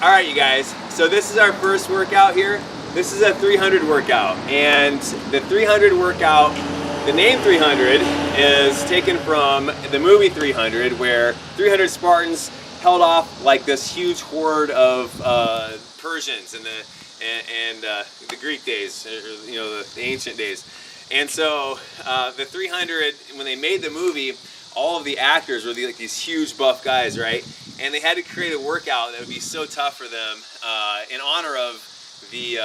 All right, you guys, so this is our first workout here. This is a 300 workout, and the 300 workout, the name 300 is taken from the movie 300, where 300 Spartans held off like this huge horde of Persians in the Greek days, or, you know, the ancient days. And so the 300, when they made the movie, all of the actors were like these huge buff guys, right? And they had to create a workout that would be so tough for them in honor of the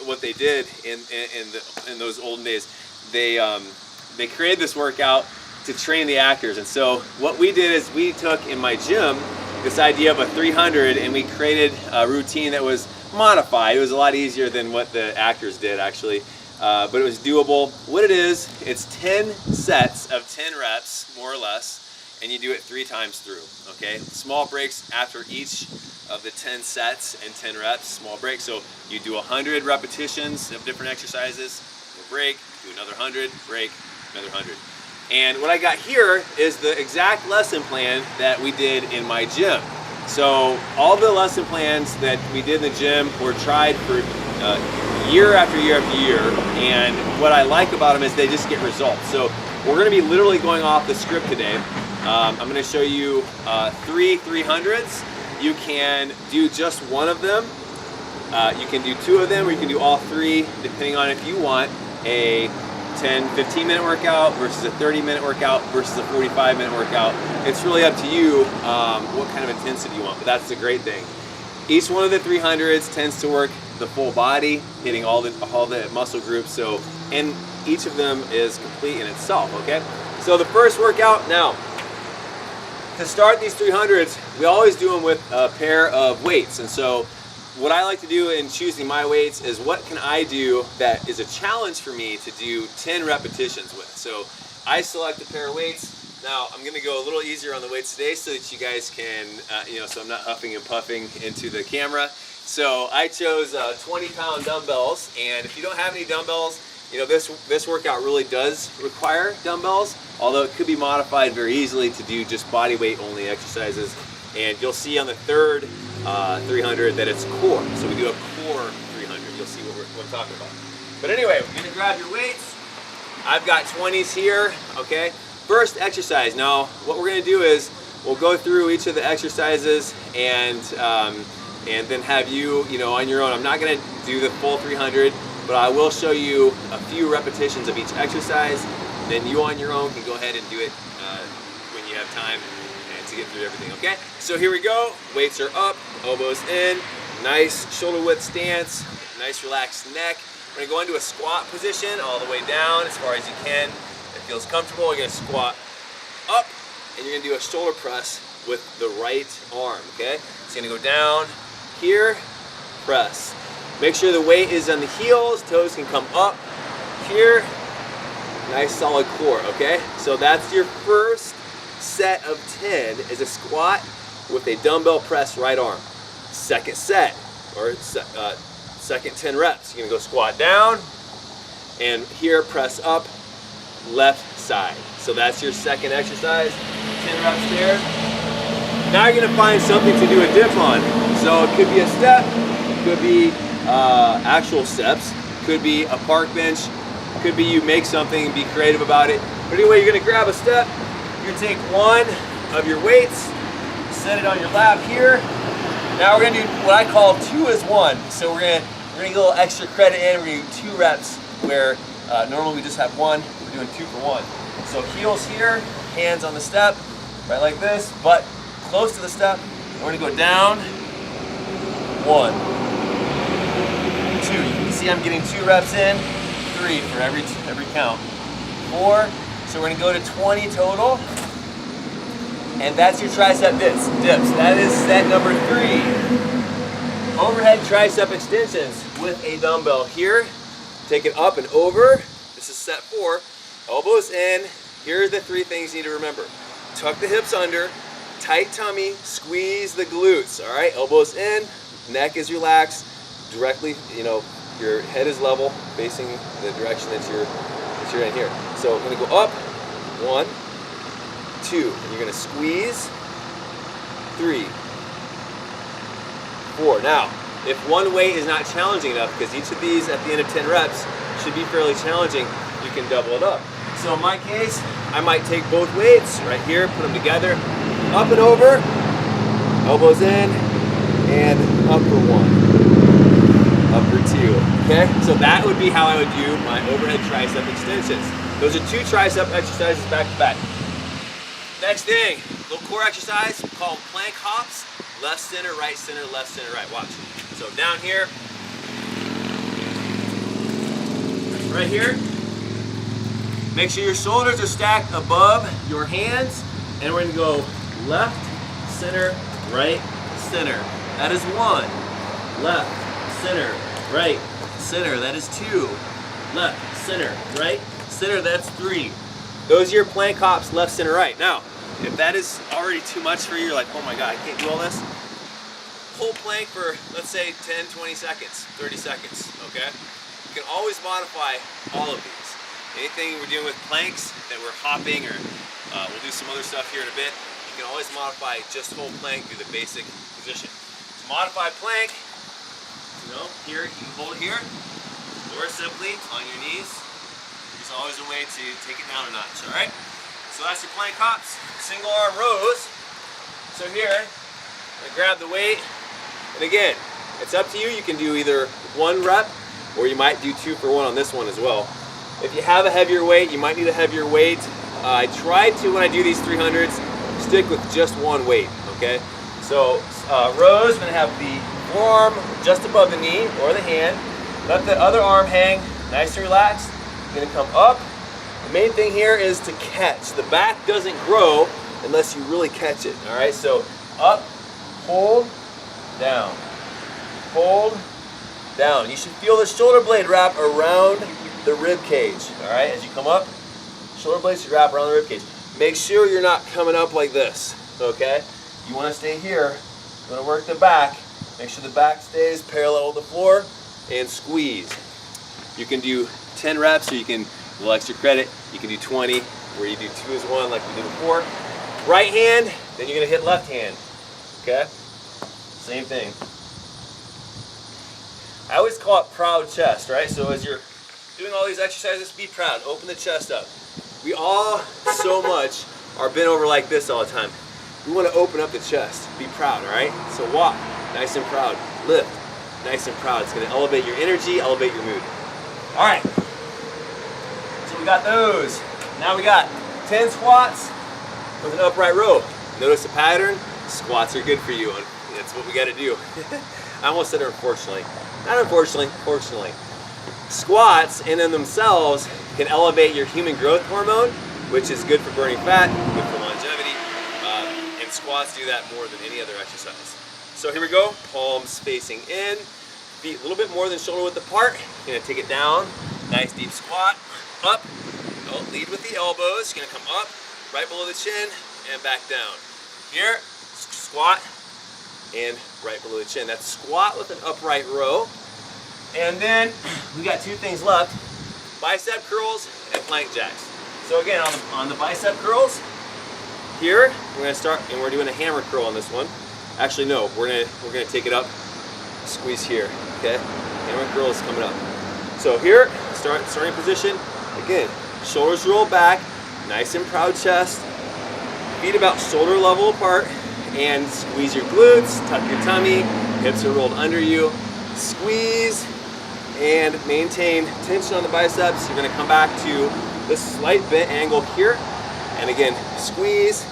what they did in those olden days. They created this workout to train the actors. And so what we did is we took in my gym this idea of a 300, and we created a routine that was modified. It was a lot easier than what the actors did, actually. But it was doable. What it is, it's 10 sets of 10 reps, more or less, and you do it 3 times through, okay? Small breaks after each of the 10 sets and 10 reps, small breaks. So you do 100 repetitions of different exercises, you'll break, do another 100, break, another 100. And what I got here is the exact lesson plan that we did in my gym. So all the lesson plans that we did in the gym were tried for year after year after year, and what I like about them is they just get results. So we're going to be literally going off the script today. I'm going to show you 3 300s. You can do just one of them. You can do 2 of them, or you can do all 3, depending on if you want a 10-15 minute workout versus a 30-minute workout versus a 45-minute workout. It's really up to you what kind of intensity you want, but that's the great thing. Each one of the 300s tends to work the full body, hitting all the muscle groups. So, and each of them is complete in itself. Okay. So the first workout now. To start these 300s, we always do them with a pair of weights. And so what I like to do in choosing my weights is what can I do that is a challenge for me to do 10 repetitions with. So I select a pair of weights. Now I'm going to go a little easier on the weights today so that you guys can, so I'm not huffing and puffing into the camera. So I chose 20-pound dumbbells, and if you don't have any dumbbells, you know, this workout really does require dumbbells, although it could be modified very easily to do just body weight only exercises. And you'll see on the third 300 that it's core. So we do a core 300. You'll see what I'm talking about. But anyway, we're gonna grab your weights. I've got 20s here, okay? First exercise. Now, what we're gonna do is we'll go through each of the exercises and then have you on your own. I'm not gonna do the full 300, but I will show you a few repetitions of each exercise. Then you on your own can go ahead and do it when you have time and to get through everything, okay? So here we go. Weights are up, elbows in, nice shoulder width stance, nice relaxed neck. We're gonna go into a squat position all the way down as far as you can. It feels comfortable. You're gonna squat up, and you're gonna do a shoulder press with the right arm, okay? So you're gonna go down here, press. Make sure the weight is on the heels, toes can come up here. Nice solid core, okay? So that's your first set of 10 is a squat with a dumbbell press right arm. Second set, or second 10 reps, you're gonna go squat down, and here press up, left side. So that's your second exercise, 10 reps there. Now you're gonna find something to do a dip on. So it could be a step, could be actual steps, could be a park bench, could be you make something and be creative about it. But anyway, you're gonna grab a step, you're gonna take one of your weights, set it on your lap here. Now we're gonna do what I call 2 as 1. So we're gonna get a little extra credit in. We're gonna do 2 reps where normally we just have 1. We're doing 2 for 1. So heels here, hands on the step, right like this, butt close to the step. We're gonna go down, 1, 2. You can see I'm getting 2 reps in, 3 for every count, 4. So we're gonna go to 20 total, and that's your tricep dips. That is set number 3. Overhead tricep extensions with a dumbbell here. Take it up and over. This is set 4. Elbows in. Here are the 3 things you need to remember. Tuck the hips under, tight tummy, squeeze the glutes, all right? Elbows in, neck is relaxed, directly, your head is level, facing the direction that you're in here. So I'm gonna go up, 1, 2, and you're gonna squeeze, 3, 4. Now, if one weight is not challenging enough, because each of these at the end of 10 reps should be fairly challenging, you can double it up. So in my case, I might take both weights right here, put them together, up and over, elbows in, and up for 1, up for 2, okay? So that would be how I would do my overhead tricep extensions. Those are 2 tricep exercises back to back. Next thing, little core exercise called plank hops, left center, right, right, watch. So down here, right here, make sure your shoulders are stacked above your hands, and we're gonna go left, center, right, center. That is 1. Left, center, right, center. That is 2. Left, center, right, center. That's 3. Those are your plank hops, left, center, right. Now, if that is already too much for you, you're like, oh my God, I can't do all this. Pull plank for, let's say, 10, 20 seconds, 30 seconds, okay? You can always modify all of these. Anything we're doing with planks that we're hopping, or we'll do some other stuff here in a bit, you can always modify just hold plank through the basic position. To modify plank, you know, here, you can hold it here, or simply on your knees. There's always a way to take it down a notch, all right? So that's your plank hops, single arm rows. So here, I grab the weight, and again, it's up to you. You can do either 1 rep, or you might do 2 for 1 on this one as well. If you have a heavier weight, you might need a heavier weight. I try to, when I do these 300s, stick with just 1 weight, okay? So rows, I'm gonna have the forearm just above the knee or the hand. Let the other arm hang nice and relaxed. You're gonna come up. The main thing here is to catch. The back doesn't grow unless you really catch it, all right? So up, hold, down, hold, down. You should feel the shoulder blade wrap around the rib cage, all right? As you come up, shoulder blades should wrap around the rib cage. Make sure you're not coming up like this, okay? You wanna stay here, you wanna work the back, make sure the back stays parallel with the floor, and squeeze. You can do 10 reps, or you can, a little extra credit, you can do 20, where you do 2 as 1 like we did before. Right hand, then you're gonna hit left hand, okay? Same thing. I always call it proud chest, right? So as you're doing all these exercises, be proud, open the chest up. We all so much are bent over like this all the time. We wanna open up the chest, be proud, all right? So walk, nice and proud, lift, nice and proud. It's gonna elevate your energy, elevate your mood. All right. So we got those. Now we got 10 squats with an upright row. Notice the pattern? Squats are good for you. That's what we got to do. I almost said unfortunately. Not unfortunately, fortunately. Squats in and themselves can elevate your human growth hormone, which is good for burning fat, good for longevity, and squats do that more than any other exercise. So here we go, palms facing in, feet a little bit more than shoulder width apart. You're gonna take it down, nice deep squat, up, lead with the elbows, you're gonna come up, right below the chin, and back down. Here, squat, and right below the chin. That's squat with an upright row. And then we got 2 things left, bicep curls and plank jacks. So again, on the bicep curls, here, we're gonna start, and we're doing a hammer curl on this one. Actually, no, we're gonna take it up, squeeze here, okay? Hammer curl is coming up. So here, starting position, again, shoulders roll back, nice and proud chest, feet about shoulder level apart, and squeeze your glutes, tuck your tummy, hips are rolled under you, squeeze, and maintain tension on the biceps. You're gonna come back to this slight bent angle here, and again, squeeze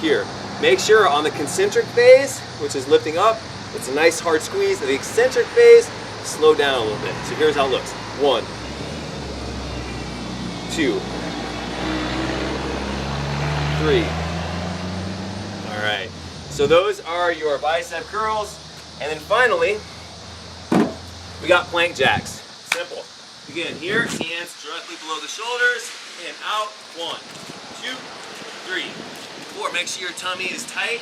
here. Make sure on the concentric phase, which is lifting up, it's a nice hard squeeze. The eccentric phase, slow down a little bit. So here's how it looks. 1, 2, 3. All right. So those are your bicep curls. And then finally, we got plank jacks. Simple. Again, here, hands directly below the shoulders, and out. 1, 2, 3, 4. Make sure your tummy is tight.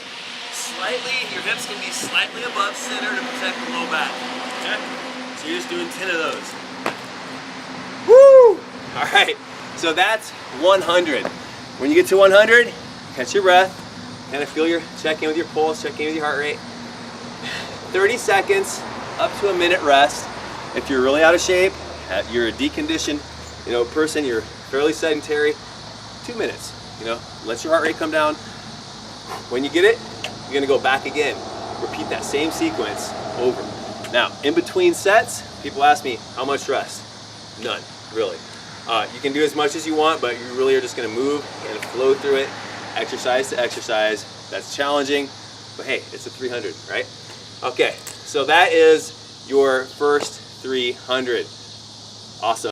Slightly, your hips can be slightly above center to protect the low back. Okay? So you're just doing 10 of those. Woo! All right. So that's 100. When you get to 100, catch your breath. Kind of check in with your pulse, check in with your heart rate. 30 seconds up to a minute rest. If you're really out of shape, you're a deconditioned, person, you're fairly sedentary, 2 minutes, let your heart rate come down. When you get it, you're gonna go back again. Repeat that same sequence over. Now, in between sets, people ask me, how much rest? None, really. You can do as much as you want, but you really are just gonna move and flow through it, exercise to exercise. That's challenging, but hey, it's a 300, right? Okay, so that is your first 300. Awesome.